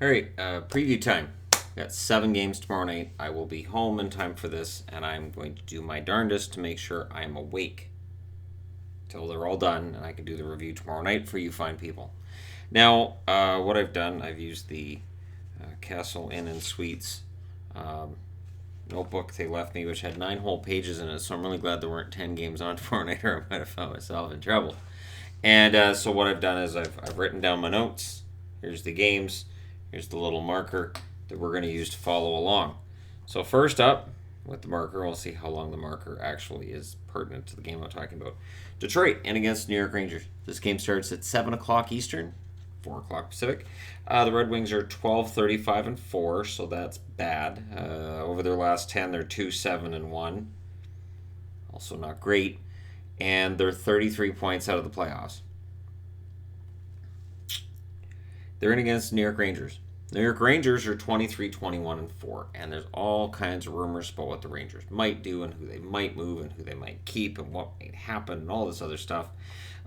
All right, preview time. Got 7 games tomorrow night. I will be home in time for this, and I'm going to do my darndest to make sure I am awake till they're all done, and I can do the review tomorrow night for you fine people. Now, what I've done, I've used the Castle Inn and Suites notebook they left me, which had 9 whole pages in it, so I'm really glad there weren't 10 games on tomorrow night, or I might have found myself in trouble. And so what I've done is I've written down my notes. Here's the games. Here's the little marker that we're going to use to follow along. So first up, with the marker, we'll see how long the marker actually is pertinent to the game I'm talking about. Detroit in against New York Rangers. This game starts at 7 o'clock Eastern, 4 o'clock Pacific. The Red Wings are 12-35-4, so that's bad. Over their last 10, they're 2-7-1. Also not great. And they're 33 points out of the playoffs. They're in against New York Rangers. New York Rangers are 23-21-4, and there's all kinds of rumors about what the Rangers might do and who they might move and who they might keep and what might happen and all this other stuff.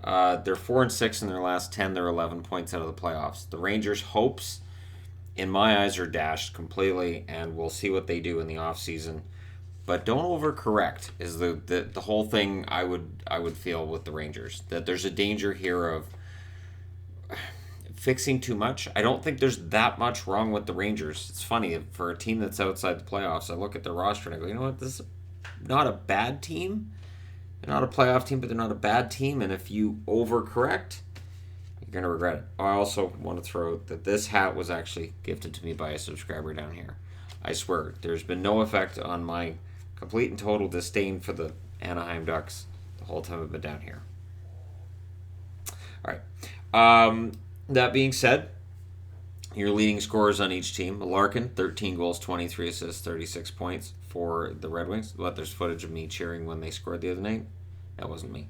They're 4-6 in their last 10. They're 11 points out of the playoffs. The Rangers' hopes, in my eyes, are dashed completely, and we'll see what they do in the offseason. But don't overcorrect is the whole thing I would feel with the Rangers. That there's a danger here of fixing too much. I don't think there's that much wrong with the Rangers. It's funny, for a team that's outside the playoffs, I look at their roster and I go, you know what, this is not a bad team. They're not a playoff team, but they're not a bad team. And if you overcorrect, you're going to regret it. I also want to throw out that this hat was actually gifted to me by a subscriber down here. I swear, there's been no effect on my complete and total disdain for the Anaheim Ducks the whole time I've been down here. All right. That being said, your leading scorers on each team. Larkin, 13 goals, 23 assists, 36 points for the Red Wings. But there's footage of me cheering when they scored the other night. That wasn't me.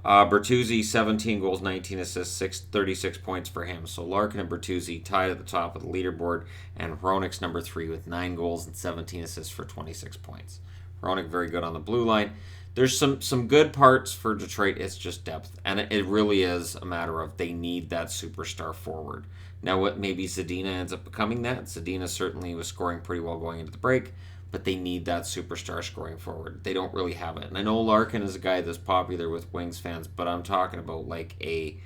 Bertuzzi, 17 goals, 19 assists, 36 points for him. So Larkin and Bertuzzi tied at the top of the leaderboard, and Hronek's number 3 with 9 goals and 17 assists for 26 points. Hronek very good on the blue line. There's some good parts for Detroit. It's just depth, and it really is a matter of they need that superstar forward. Now, what maybe Zadina ends up becoming that. Zadina certainly was scoring pretty well going into the break, but they need that superstar scoring forward. They don't really have it. And I know Larkin is a guy that's popular with Wings fans, but I'm talking about like a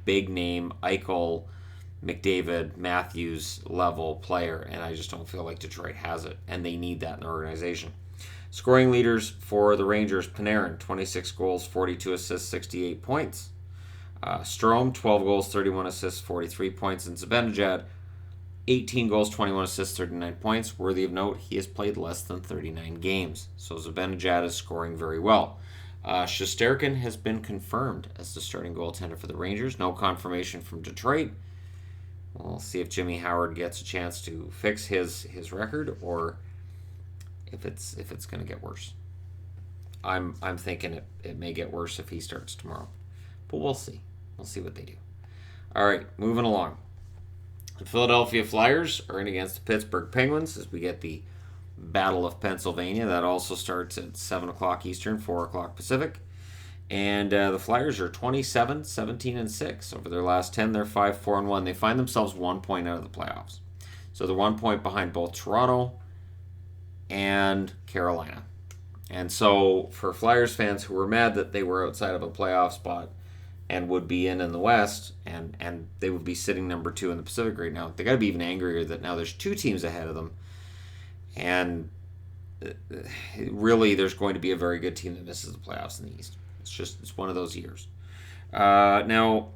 big name, Eichel, McDavid, Matthews level player, and I just don't feel like Detroit has it, and they need that in the organization. Scoring leaders for the Rangers, Panarin, 26 goals, 42 assists, 68 points. Strome, 12 goals, 31 assists, 43 points. And Zibanejad, 18 goals, 21 assists, 39 points. Worthy of note, he has played less than 39 games. So Zibanejad is scoring very well. Shesterkin has been confirmed as the starting goaltender for the Rangers. No confirmation from Detroit. We'll see if Jimmy Howard gets a chance to fix his record, or if it's going to get worse. I'm thinking it may get worse if he starts tomorrow. But we'll see. We'll see what they do. All right, moving along. The Philadelphia Flyers are in against the Pittsburgh Penguins as we get the Battle of Pennsylvania. That also starts at 7 o'clock Eastern, 4 o'clock Pacific. And the Flyers are 27, 17, and 6. Over their last 10, they're 5-4-1. They find themselves 1 point out of the playoffs. So they're 1 point behind both Toronto and Carolina. And so for Flyers fans who were mad that they were outside of a playoff spot and would be in the West, and they would be sitting number 2 in the Pacific right now, they got to be even angrier that now there's 2 teams ahead of them, and really there's going to be a very good team that misses the playoffs in the East. It's one of those years. Now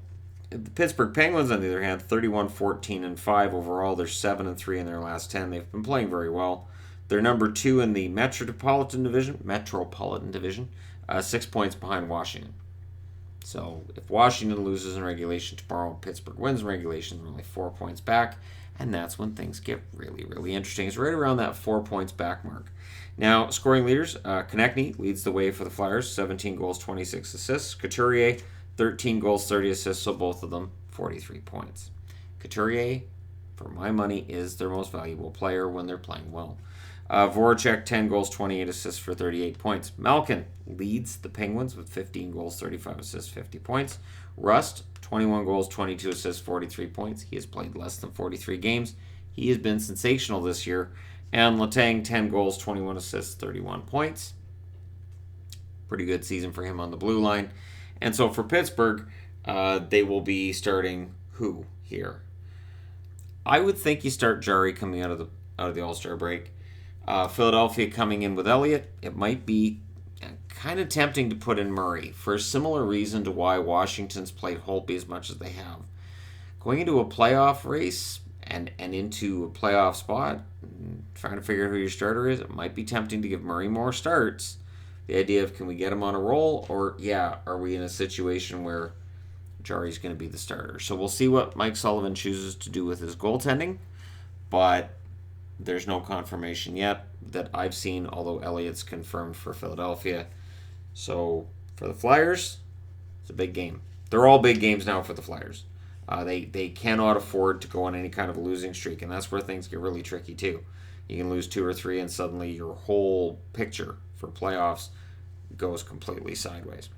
the Pittsburgh Penguins, on the other hand, 31-14-5 overall. They're 7-3 in their last 10. They've been playing very well. They're number 2 in the Metropolitan Division, 6 points behind Washington. So if Washington loses in regulation tomorrow, Pittsburgh wins in regulation, they're only 4 points back, and that's when things get really, really interesting. It's right around that 4 points back mark. Now, scoring leaders, Konechny leads the way for the Flyers, 17 goals, 26 assists. Couturier, 13 goals, 30 assists, so both of them 43 points. Couturier, for my money, is their most valuable player when they're playing well. Voracek, 10 goals, 28 assists for 38 points. Malkin leads the Penguins with 15 goals, 35 assists, 50 points. Rust, 21 goals, 22 assists, 43 points. He has played less than 43 games. He has been sensational this year. And Letang, 10 goals, 21 assists, 31 points. Pretty good season for him on the blue line. And so for Pittsburgh, they will be starting who here? I would think you start Jarry coming out of the All-Star break. Philadelphia coming in with Elliott. It might be kind of tempting to put in Murray for a similar reason to why Washington's played Holtby as much as they have. Going into a playoff race and into a playoff spot, trying to figure out who your starter is, it might be tempting to give Murray more starts. The idea of, can we get him on a roll, or are we in a situation where Jarry's going to be the starter? So we'll see what Mike Sullivan chooses to do with his goaltending, but there's no confirmation yet that I've seen, although Elliott's confirmed for Philadelphia. So for the Flyers, it's a big game. They're all big games now for the Flyers. They cannot afford to go on any kind of a losing streak, and that's where things get really tricky too. You can lose 2 or 3, and suddenly your whole picture for playoffs goes completely sideways.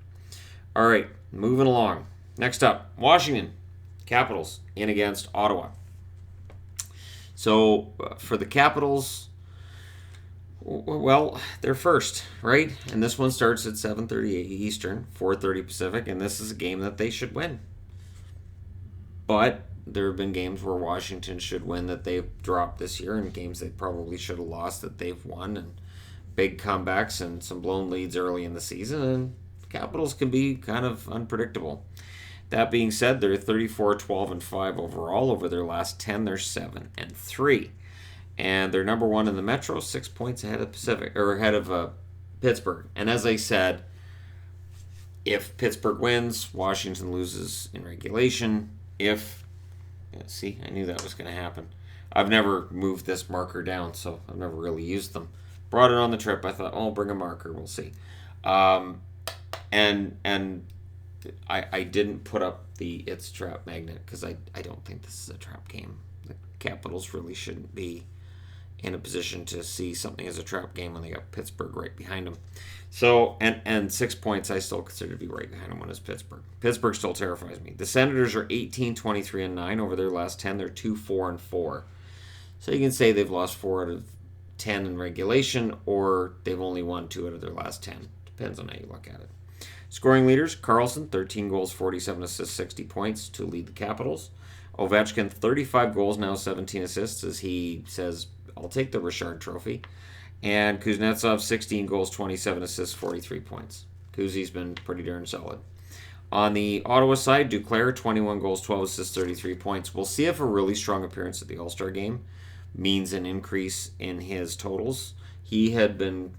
All right, moving along. Next up, Washington Capitals in against Ottawa. So for the Capitals, well, they're first, right? And this one starts at 7:30 Eastern, 4:30 Pacific, and this is a game that they should win. But there have been games where Washington should win that they've dropped this year, and games they probably should have lost that they've won, and big comebacks and some blown leads early in the season, and Capitals can be kind of unpredictable. That being said, they're 34, 12, and 5 overall. Over their last 10, they're 7 and 3. And they're number 1 in the Metro, 6 points ahead of Pittsburgh. And as I said, if Pittsburgh wins, Washington loses in regulation. See, I knew that was going to happen. I've never moved this marker down, so I've never really used them. Brought it on the trip. I thought, I'll bring a marker. We'll see. And I didn't put up the It's Trap magnet because I don't think this is a trap game. The Capitals really shouldn't be in a position to see something as a trap game when they got Pittsburgh right behind them. So, and 6 points I still consider to be right behind them when it's Pittsburgh. Pittsburgh still terrifies me. The Senators are 18, 23, and 9. Over their last 10, they're 2, 4, and 4. So you can say they've lost 4 out of 10 in regulation, or they've only won 2 out of their last 10. Depends on how you look at it. Scoring leaders, Karlsson, 13 goals, 47 assists, 60 points to lead the Capitals. Ovechkin, 35 goals, now 17 assists, as he says, I'll take the Richard Trophy. And Kuznetsov, 16 goals, 27 assists, 43 points. Kuzi's been pretty darn solid. On the Ottawa side, Duclair, 21 goals, 12 assists, 33 points. We'll see if a really strong appearance at the All-Star game means an increase in his totals. He had been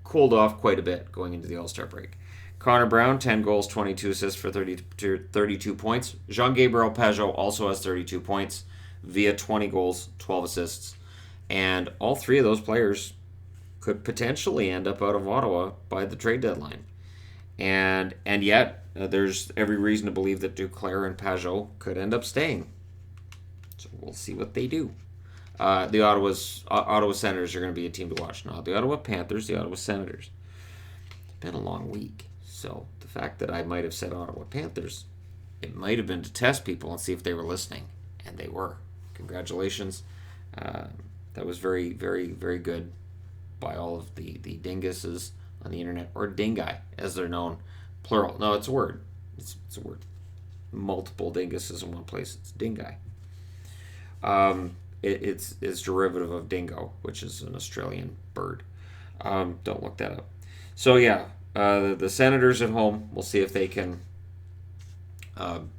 cooled off quite a bit going into the All-Star break. Connor Brown, 10 goals, 22 assists for 32 points. Jean-Gabriel Pageau also has 32 points via 20 goals, 12 assists. And all 3 of those players could potentially end up out of Ottawa by the trade deadline. And yet, there's every reason to believe that Duclair and Pageau could end up staying. So we'll see what they do. The Ottawa Senators are going to be a team to watch. Not the Ottawa Panthers, the Ottawa Senators. It's been a long week. So the fact that I might have said Ottawa Panthers, it might have been to test people and see if they were listening. And they were. Congratulations. That was very, very, very good by all of the dinguses on the internet, or dingai, as they're known, plural. No, it's a word. It's a word. Multiple dinguses in one place. It's dingai. It's derivative of dingo, which is an Australian bird. Don't look that up. So yeah, the Senators at home. We'll see if they can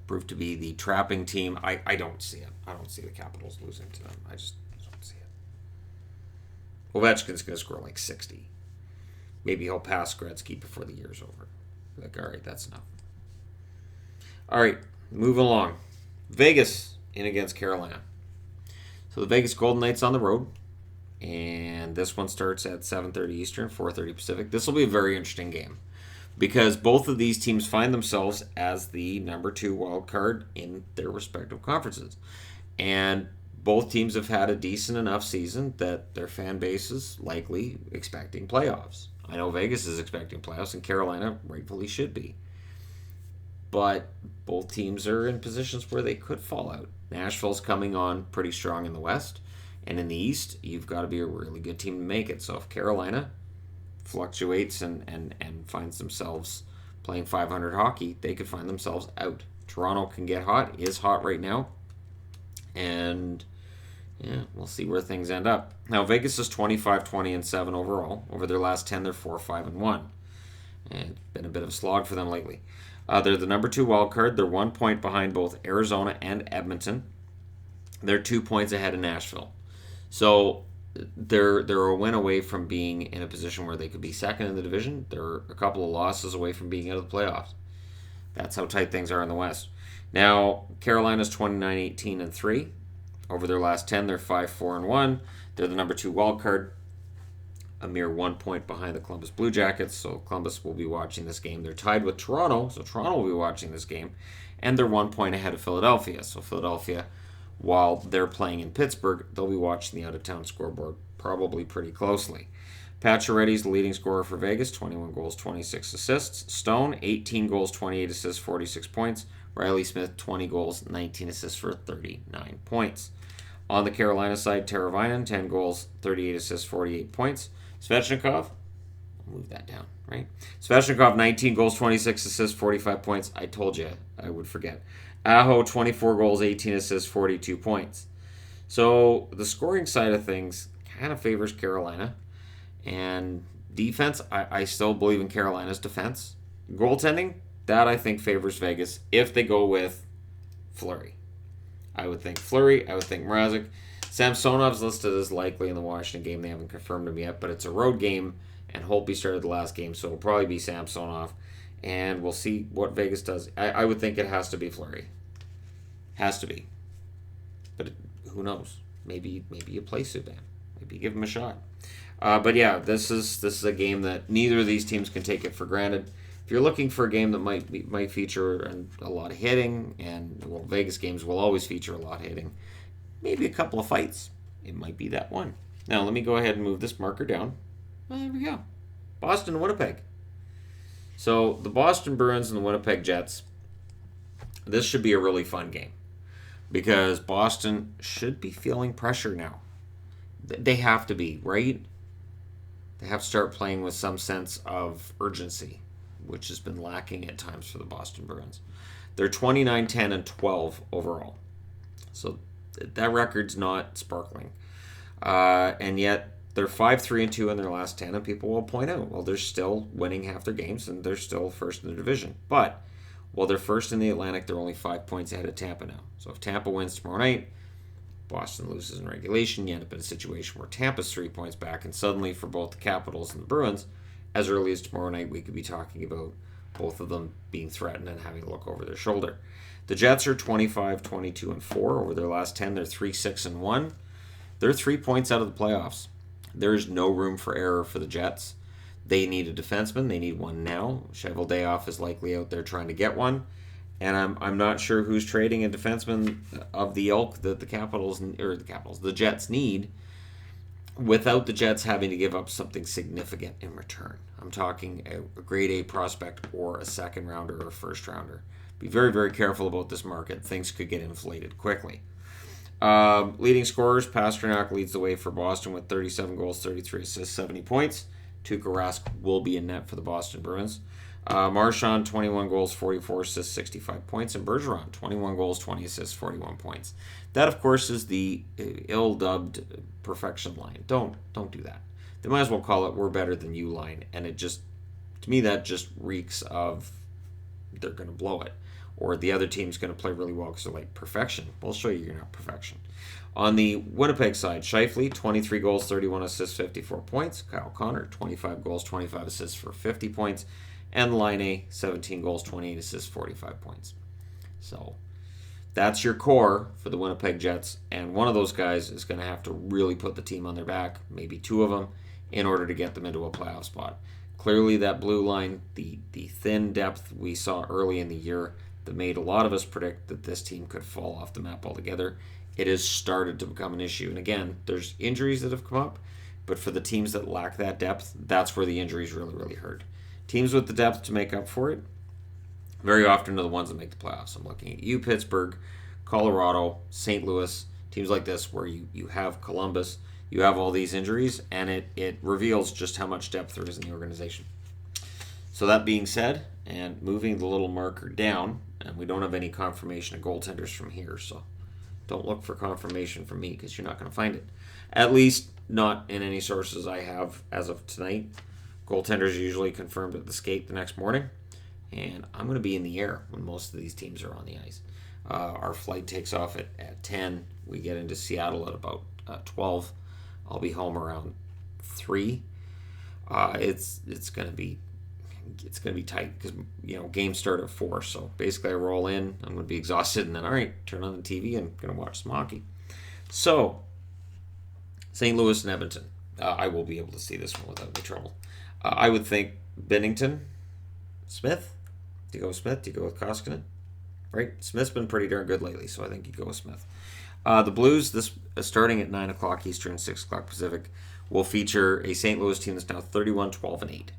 prove to be the trapping team. I don't see it. I don't see the Capitals losing to them. I just don't see it. Ovechkin's going to score like 60. Maybe he'll pass Gretzky before the year's over. Like, all right, that's enough. All right, moving along. Vegas in against Carolina. So the Vegas Golden Knights on the road. And this one starts at 7:30 Eastern, 4:30 Pacific. This will be a very interesting game because both of these teams find themselves as the number 2 wild card in their respective conferences. And both teams have had a decent enough season that their fan base is likely expecting playoffs. I know Vegas is expecting playoffs, and Carolina rightfully should be. but both teams are in positions where they could fall out. Nashville's coming on pretty strong in the West, and in the East, you've got to be a really good team to make it. So if Carolina fluctuates and finds themselves playing 500 hockey, they could find themselves out. Toronto can get hot, is hot right now, and yeah, we'll see where things end up. Now, Vegas is 25-20-7 overall. Over their last 10, they're 4-5-1. And it's been a bit of a slog for them lately. They're the number 2 wild card. They're 1 point behind both Arizona and Edmonton. They're 2 points ahead of Nashville. So they're a win away from being in a position where they could be second in the division. They're a couple of losses away from being out of the playoffs. That's how tight things are in the West. Now, Carolina's 29-18-3. Over their last 10, they're 5-4-1. They're the number 2 wild card, a mere 1 point behind the Columbus Blue Jackets. So Columbus will be watching this game. They're tied with Toronto, so Toronto will be watching this game. And they're 1 point ahead of Philadelphia. So Philadelphia, while they're playing in Pittsburgh, they'll be watching the out-of-town scoreboard probably pretty closely. Pacioretty's the leading scorer for Vegas, 21 goals, 26 assists. Stone, 18 goals, 28 assists, 46 points. Riley Smith, 20 goals, 19 assists for 39 points. On the Carolina side, Teravainen, 10 goals, 38 assists, 48 points. Svechnikov, I'll move that down, right? Svechnikov, 19 goals, 26 assists, 45 points. I told you I would forget. Aho, 24 goals, 18 assists, 42 points. So the scoring side of things kind of favors Carolina. And defense, I still believe in Carolina's defense. Goaltending, that I think favors Vegas if they go with Fleury. I would think Fleury. I would think Mrazek. Samsonov's listed as likely in the Washington game. They haven't confirmed him yet, but it's a road game, and Holtby started the last game, so it'll probably be Samsonov. And we'll see what Vegas does. I would think it has to be Fleury. Has to be. But who knows? Maybe you play Subban. Maybe you give him a shot. But yeah, this is a game that neither of these teams can take it for granted. If you're looking for a game that might feature a lot of hitting, and well, Vegas games will always feature a lot of hitting, maybe a couple of fights, it might be that one. Now let me go ahead and move this marker down. Well, there we go. Boston, Winnipeg. So the Boston Bruins and the Winnipeg Jets. This should be a really fun game because Boston should be feeling pressure now. They have to be, right? They have to start playing with some sense of urgency, which has been lacking at times for the Boston Bruins. They're 29-10-12 overall. So that record's not sparkling. And yet they're 5-3-2 in their last 10, and people will point out, well, they're still winning half their games, and they're still first in the division. But while they're first in the Atlantic, they're only 5 points ahead of Tampa now. So if Tampa wins tomorrow night, Boston loses in regulation, you end up in a situation where Tampa's 3 points back, and suddenly for both the Capitals and the Bruins, as early as tomorrow night, we could be talking about both of them being threatened and having to look over their shoulder. The Jets are 25-22-4. Over their last 10, they're 3-6-1. They're 3 points out of the playoffs. There's no room for error for the Jets. They need a defenseman. They need one now. Cheveldayoff is likely out there trying to get one. And I'm not sure who's trading a defenseman of the ilk that the Jets need, without the Jets having to give up something significant in return. I'm talking a grade A prospect or a second rounder or a first rounder. Be very, very careful about this market. Things could get inflated quickly. Leading scorers, Pasternak leads the way for Boston with 37 goals, 33 assists, 70 points. Tuukka Rask will be in net for the Boston Bruins. Marchand, 21 goals, 44 assists, 65 points. And Bergeron, 21 goals, 20 assists, 41 points. That, of course, is the ill-dubbed perfection line. Don't do that. They might as well call it "we're better than you" line. And it just, to me, that just reeks of they're going to blow it. Or the other team's going to play really well because they're like, perfection. We'll show you you're not perfection. On the Winnipeg side, Scheifele, 23 goals, 31 assists, 54 points. Kyle Connor, 25 goals, 25 assists for 50 points. And Laine, 17 goals, 28 assists, 45 points. So that's your core for the Winnipeg Jets. And one of those guys is going to have to really put the team on their back, maybe two of them, in order to get them into a playoff spot. Clearly that blue line, the thin depth we saw early in the year that made a lot of us predict that this team could fall off the map altogether, it has started to become an issue. And again, there's injuries that have come up, but for the teams that lack that depth, that's where the injuries really, really hurt. Teams with the depth to make up for it, very often are the ones that make the playoffs. I'm looking at you, Pittsburgh, Colorado, St. Louis, teams like this where you have Columbus, you have all these injuries, and it reveals just how much depth there is in the organization. So that being said, and moving the little marker down, and we don't have any confirmation of goaltenders from here, so don't look for confirmation from me because you're not going to find it. At least not in any sources I have as of tonight. Goaltenders are usually confirmed at the skate the next morning, and I'm going to be in the air when most of these teams are on the ice. Our flight takes off at 10. We get into Seattle at about 12. I'll be home around 3. It's going to be tight because games start at 4. So basically, I roll in. I'm going to be exhausted, and then all right, turn on the TV and going to watch some hockey. So St. Louis and Edmonton. I will be able to see this one without any trouble. I would think Binnington, Smith. Do you go with Smith? Do you go with Koskinen? Right? Smith's been pretty darn good lately, so I think you go with Smith. The Blues, this starting at 9 o'clock Eastern, 6 o'clock Pacific, will feature a St. Louis team that's now 31-12-8.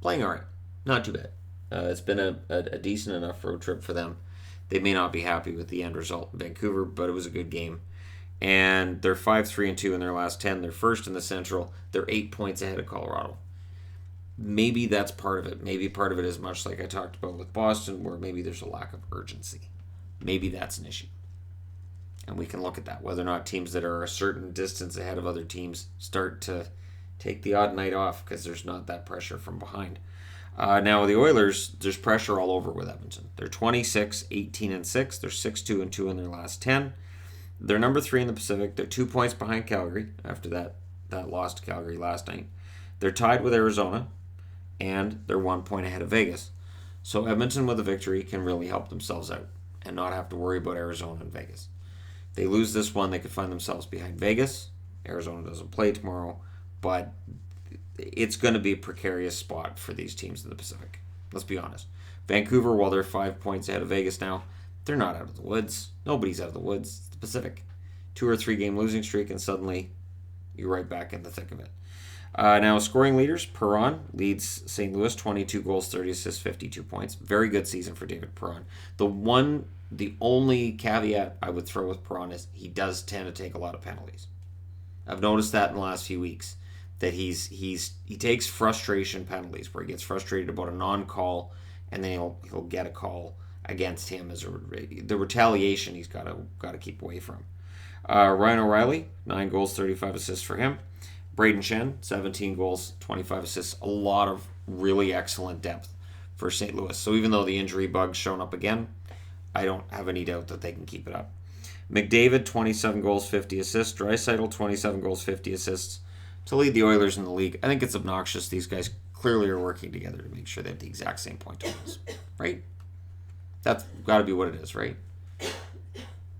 Playing all right. Not too bad. It's been a decent enough road trip for them. They may not be happy with the end result in Vancouver, but it was a good game. And they're 5-3-2 in their last 10. They're first in the Central. They're 8 points ahead of Colorado. Maybe that's part of it. Maybe part of it is much like I talked about with Boston, where maybe there's a lack of urgency. Maybe that's an issue. And we can look at that, whether or not teams that are a certain distance ahead of other teams start to take the odd night off because there's not that pressure from behind. Now, the Oilers, there's pressure all over with Edmonton. They're 26-18-6. They're 6-2-2 in their last 10. They're number 3 in the Pacific. They're 2 points behind Calgary after that loss to Calgary last night. They're tied with Arizona, and they're 1 point ahead of Vegas. So Edmonton with a victory can really help themselves out and not have to worry about Arizona and Vegas. If they lose this one, they could find themselves behind Vegas. Arizona doesn't play tomorrow, but it's going to be a precarious spot for these teams in the Pacific. Let's be honest. Vancouver, while they're 5 points ahead of Vegas now, they're not out of the woods. Nobody's out of the woods. It's the Pacific. 2 or 3 game losing streak, and suddenly you're right back in the thick of it. Now, scoring leaders, Perron leads St. Louis, 22 goals, 30 assists, 52 points. Very good season for David Perron. The only caveat I would throw with Perron is he does tend to take a lot of penalties. I've noticed that in the last few weeks, that he takes frustration penalties, where he gets frustrated about a non-call, and then he'll get a call against him as the retaliation he's got to keep away from. Ryan O'Reilly, 9 goals, 35 assists for him. Braden Shen, 17 goals, 25 assists. A lot of really excellent depth for St. Louis. So even though the injury bug's shown up again, I don't have any doubt that they can keep it up. McDavid, 27 goals, 50 assists. Draisaitl, 27 goals, 50 assists to lead the Oilers in the league. I think it's obnoxious. These guys clearly are working together to make sure they have the exact same point totals, right? That's got to be what it is, right?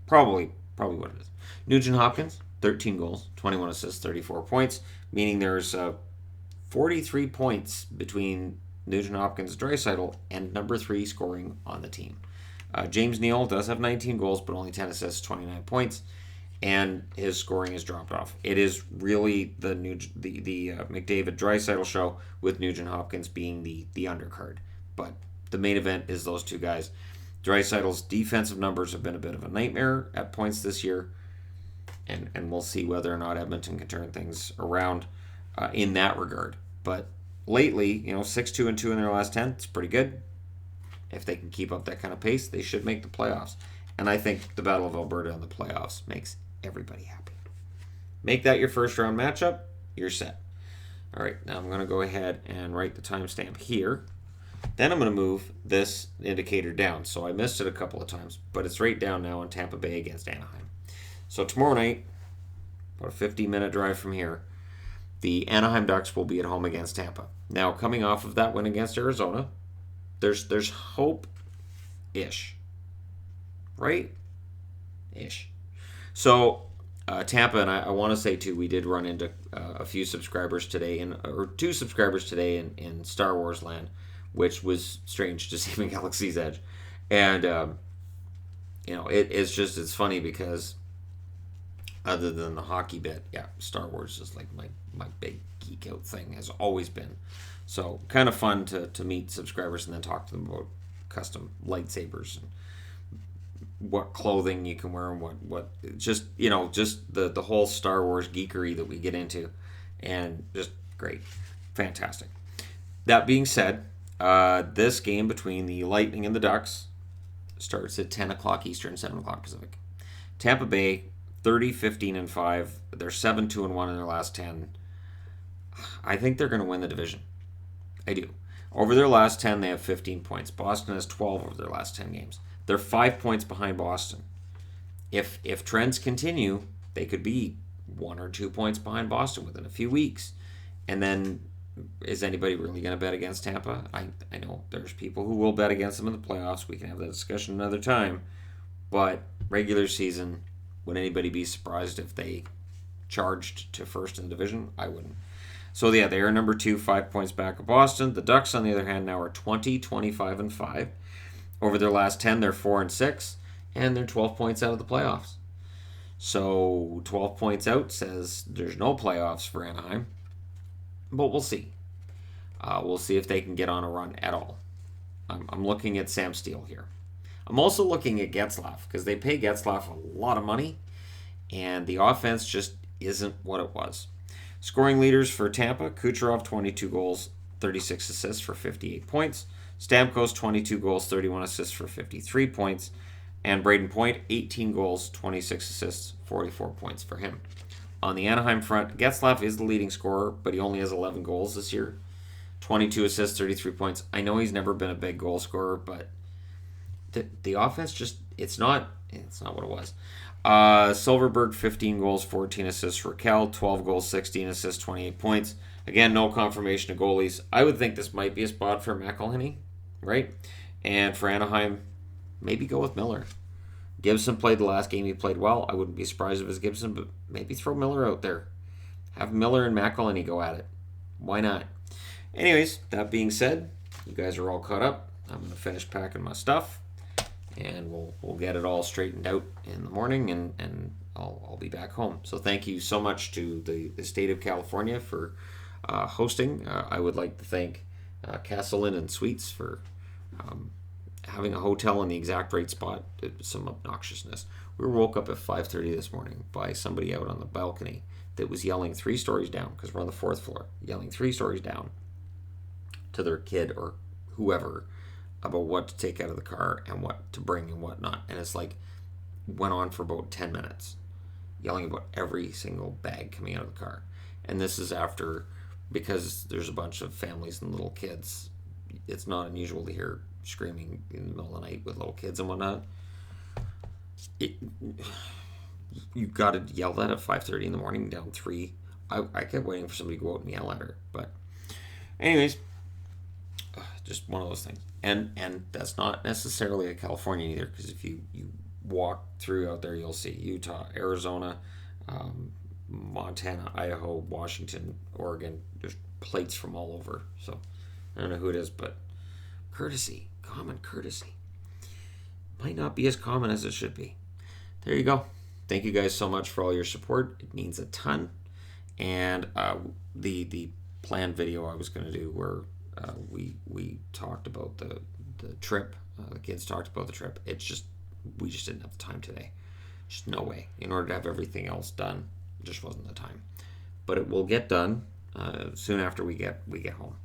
Probably what it is. Nugent Hopkins, 13 goals, 21 assists, 34 points, meaning there's 43 points between Nugent Hopkins and Draisaitl and number 3 scoring on the team. James Neal does have 19 goals, but only 10 assists, 29 points, and his scoring has dropped off. It is really the McDavid-Draisaitl show, with Nugent Hopkins being the undercard. But the main event is those two guys. Draisaitl's defensive numbers have been a bit of a nightmare at points this year, and we'll see whether or not Edmonton can turn things around in that regard. But lately, 6-2-2 in their last 10, it's pretty good. If they can keep up that kind of pace, they should make the playoffs. And I think the Battle of Alberta in the playoffs makes everybody happy. Make that your first round matchup, you're set. All right, now I'm going to go ahead and write the timestamp here. Then I'm going to move this indicator down. So I missed it a couple of times, but it's right down now in Tampa Bay against Anaheim. So tomorrow night, about a 50-minute drive from here, the Anaheim Ducks will be at home against Tampa. Now, coming off of that win against Arizona, there's hope-ish. Right? Ish. So, Tampa, and I want to say, too, we did run into a few subscribers today, or 2 subscribers today in Star Wars land, which was strange to see in Galaxy's Edge. And, it's funny because other than the hockey bit, Star Wars is like my big geek out thing, has always been. So kind of fun to meet subscribers and then talk to them about custom lightsabers and what clothing you can wear and what just just the whole Star Wars geekery that we get into, and just great, fantastic. That being said, this game between the Lightning and the Ducks starts at 10 o'clock Eastern, 7 o'clock Pacific. Tampa Bay 30-15-5. They're 7-2-1 in their last 10. I think they're going to win the division. I do. Over their last 10, they have 15 points. Boston has 12 over their last 10 games. They're 5 points behind Boston. If trends continue, they could be 1 or 2 points behind Boston within a few weeks. And then, is anybody really going to bet against Tampa? I know there's people who will bet against them in the playoffs. We can have that discussion another time. But regular season, would anybody be surprised if they charged to first in the division? I wouldn't. So yeah, they are number 2, 5 points back of Boston. The Ducks, on the other hand, now are 20-25-5. Over their last 10, they're 4-6, and they're 12 points out of the playoffs. So 12 points out says there's no playoffs for Anaheim, but we'll see. We'll see if they can get on a run at all. I'm looking at Sam Steele here. I'm also looking at Getzlaf because they pay Getzlaf a lot of money, and the offense just isn't what it was. Scoring leaders for Tampa: Kucherov, 22 goals, 36 assists for 58 points. Stamkos, 22 goals, 31 assists for 53 points. And Braden Point, 18 goals, 26 assists, 44 points for him. On the Anaheim front, Getzlaf is the leading scorer, but he only has 11 goals this year. 22 assists, 33 points. I know he's never been a big goal scorer, but the offense just, it's not what it was. Silverberg, 15 goals, 14 assists. Raquel, 12 goals, 16 assists, 28 points. Again, no confirmation of goalies. I would think this might be a spot for McElhinney, right? And for Anaheim, maybe go with Miller. Gibson played the last game. He played well. I wouldn't be surprised if it was Gibson, but maybe throw Miller out there. Have Miller and McElhinney go at it. Why not? Anyways, that being said, you guys are all caught up. I'm going to finish packing my stuff, and we'll get it all straightened out in the morning, and I'll be back home. So thank you so much to the state of California for hosting. I would like to thank Castle Inn and Suites for having a hotel in the exact right spot. It was some obnoxiousness. We were woke up at 5:30 this morning by somebody out on the balcony that was yelling 3 stories down, because we're on the 4th floor, yelling 3 stories down to their kid or whoever about what to take out of the car and what to bring and what not. And it's like, went on for about 10 minutes, yelling about every single bag coming out of the car. And this is after, because there's a bunch of families and little kids, it's not unusual to hear screaming in the middle of the night with little kids and whatnot. You got to yell that at 5:30 in the morning down 3. I kept waiting for somebody to go out and yell at her. But anyways, just one of those things. And that's not necessarily a California either, because if you walk through out there, you'll see Utah, Arizona, Montana, Idaho, Washington, Oregon. There's plates from all over. So I don't know who it is, but courtesy, common courtesy, might not be as common as it should be. There you go. Thank you guys so much for all your support. It means a ton. And the planned video I was going to do where we talked about the trip. The kids talked about the trip. We just didn't have the time today. Just no way. In order to have everything else done, it just wasn't the time. But it will get done soon after we get home.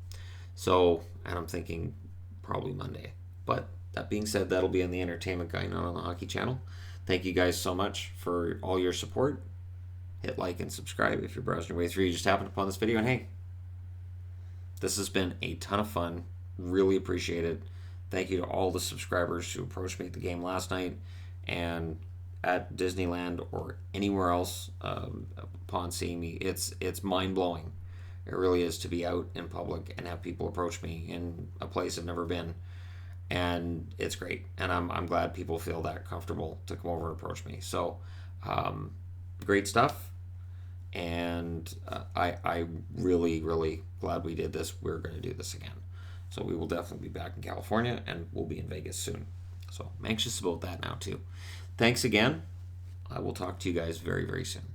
So, and I'm thinking probably Monday. But that being said, that'll be on the Entertainment Guy, not on the Hockey Channel. Thank you guys so much for all your support. Hit like and subscribe if you're browsing your way through. You just happened upon this video, and hey, this has been a ton of fun. Really appreciate it. Thank you to all the subscribers who approached me at the game last night and at Disneyland or anywhere else upon seeing me. It's mind-blowing. It really is, to be out in public and have people approach me in a place I've never been. And it's great. And I'm glad people feel that comfortable to come over and approach me. So, great stuff. And I really, really glad we did this. We're going to do this again. So we will definitely be back in California, and we'll be in Vegas soon. So I'm anxious about that now too. Thanks again. I will talk to you guys very, very soon.